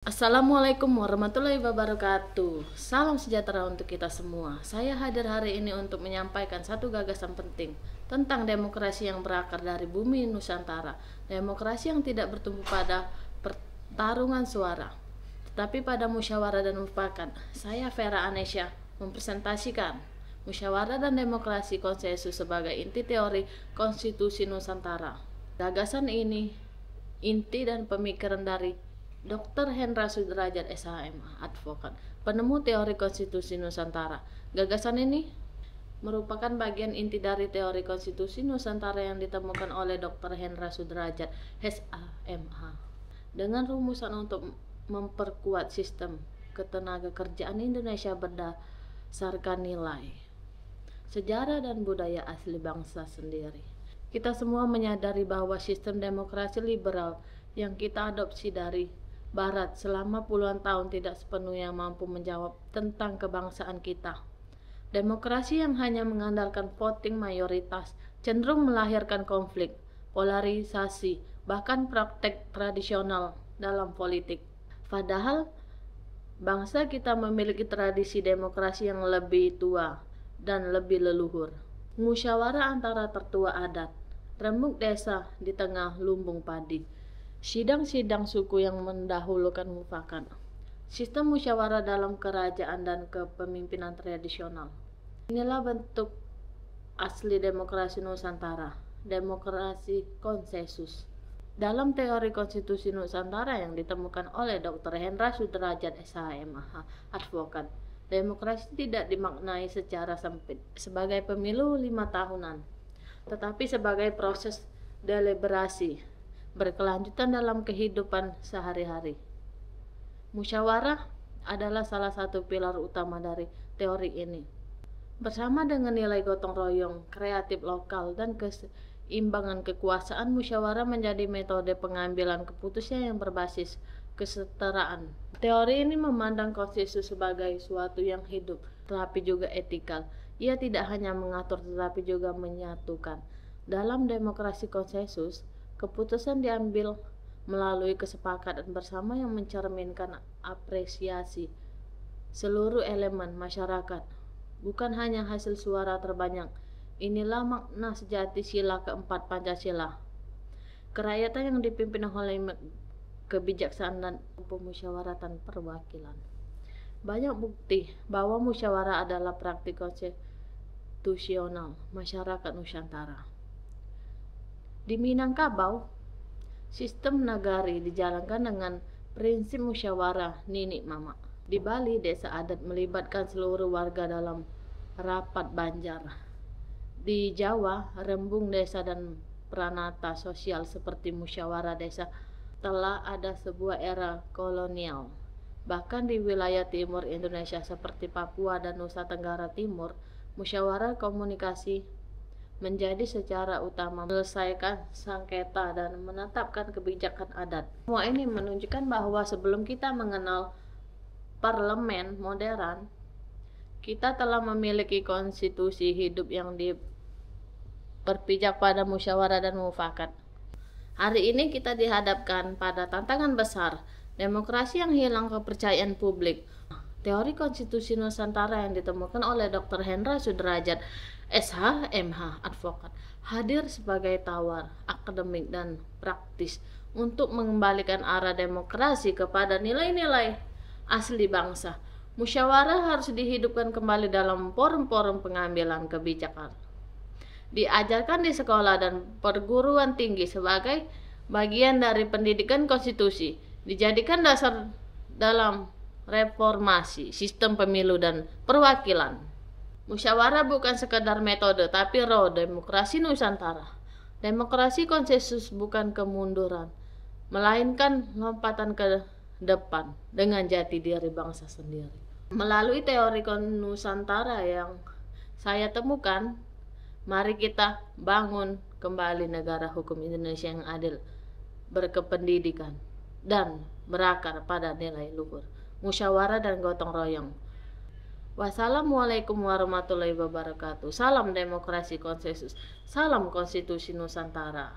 Assalamualaikum warahmatullahi wabarakatuh. Salam sejahtera untuk kita semua. Saya hadir hari ini untuk menyampaikan satu gagasan penting tentang demokrasi yang berakar dari bumi Nusantara. Demokrasi yang tidak bertumbuh pada pertarungan suara, tetapi pada musyawarah dan mufakat. Saya Vera Anesya mempresentasikan musyawarah dan demokrasi konsensus sebagai inti teori konstitusi Nusantara. Gagasan ini inti dan pemikiran dari Dr. Hendra Sudrajat SHM, advokat, penemu teori konstitusi Nusantara. Gagasan ini merupakan bagian inti dari teori konstitusi Nusantara yang ditemukan oleh Dr. Hendra Sudrajat SHMH dengan rumusan untuk memperkuat sistem ketenagakerjaan Indonesia berdasarkan nilai, sejarah dan budaya asli bangsa sendiri. Kita semua menyadari bahwa sistem demokrasi liberal yang kita adopsi dari Barat selama puluhan tahun tidak sepenuhnya mampu menjawab tentang kebangsaan kita. Demokrasi yang hanya mengandalkan voting mayoritas cenderung melahirkan konflik, polarisasi, bahkan praktek tradisional dalam politik. Padahal bangsa kita memiliki tradisi demokrasi yang lebih tua dan lebih leluhur. Musyawarah antara tertua adat, rembuk desa di tengah lumbung padi, sidang-sidang suku yang mendahulukan mufakat, sistem musyawarah dalam kerajaan dan kepemimpinan tradisional. Inilah bentuk asli demokrasi Nusantara, demokrasi konsensus. Dalam teori konstitusi Nusantara yang ditemukan oleh Dr. Hendra Sudrajat SHMH, advokat, demokrasi tidak dimaknai secara sempit sebagai pemilu 5 tahunan, tetapi sebagai proses deliberasi berkelanjutan dalam kehidupan sehari-hari. Musyawarah adalah salah satu pilar utama dari teori ini. Bersama dengan nilai gotong royong, kreatif lokal, dan keseimbangan kekuasaan, musyawarah menjadi metode pengambilan keputusan yang berbasis kesetaraan. Teori ini memandang konsensus sebagai suatu yang hidup, tetapi juga etikal. Ia tidak hanya mengatur tetapi juga menyatukan. Dalam demokrasi konsensus, keputusan diambil melalui kesepakatan bersama yang mencerminkan apresiasi seluruh elemen masyarakat, bukan hanya hasil suara terbanyak. Inilah makna sejati sila keempat Pancasila. Kerakyatan yang dipimpin oleh kebijaksanaan dan pemusyawaratan perwakilan. Banyak bukti bahwa musyawarah adalah praktik konstitusional masyarakat Nusantara. Di Minangkabau, sistem nagari dijalankan dengan prinsip musyawarah nini mama. Di Bali, desa adat melibatkan seluruh warga dalam rapat banjar. Di Jawa, rembung desa dan pranata sosial seperti musyawarah desa telah ada sebuah era kolonial. Bahkan di wilayah timur Indonesia seperti Papua dan Nusa Tenggara Timur, musyawarah komunikasi menjadi secara utama menyelesaikan sengketa dan menetapkan kebijakan adat. Semua ini menunjukkan bahwa sebelum kita mengenal parlemen modern, kita telah memiliki konstitusi hidup yang berpijak pada musyawarah dan mufakat. Hari ini kita dihadapkan pada tantangan besar, demokrasi yang hilang kepercayaan publik. Teori konstitusi Nusantara yang ditemukan oleh Dr. Hendra Sudrajat SHMH, advokat, hadir sebagai tawar akademik dan praktis untuk mengembalikan arah demokrasi kepada nilai-nilai asli bangsa. Musyawarah harus dihidupkan kembali dalam forum-forum pengambilan kebijakan. Diajarkan di sekolah dan perguruan tinggi sebagai bagian dari pendidikan konstitusi, dijadikan dasar dalam reformasi sistem pemilu dan perwakilan. Musyawarah bukan sekedar metode, tapi roh demokrasi Nusantara. Demokrasi konsensus bukan kemunduran, melainkan lompatan ke depan dengan jati diri bangsa sendiri. Melalui teori Nusantara yang saya temukan, mari kita bangun kembali negara hukum Indonesia yang adil, berkependidikan, dan berakar pada nilai luhur, musyawarah dan gotong royong. Wassalamualaikum warahmatullahi wabarakatuh. Salam demokrasi konsensus. Salam konstitusi Nusantara.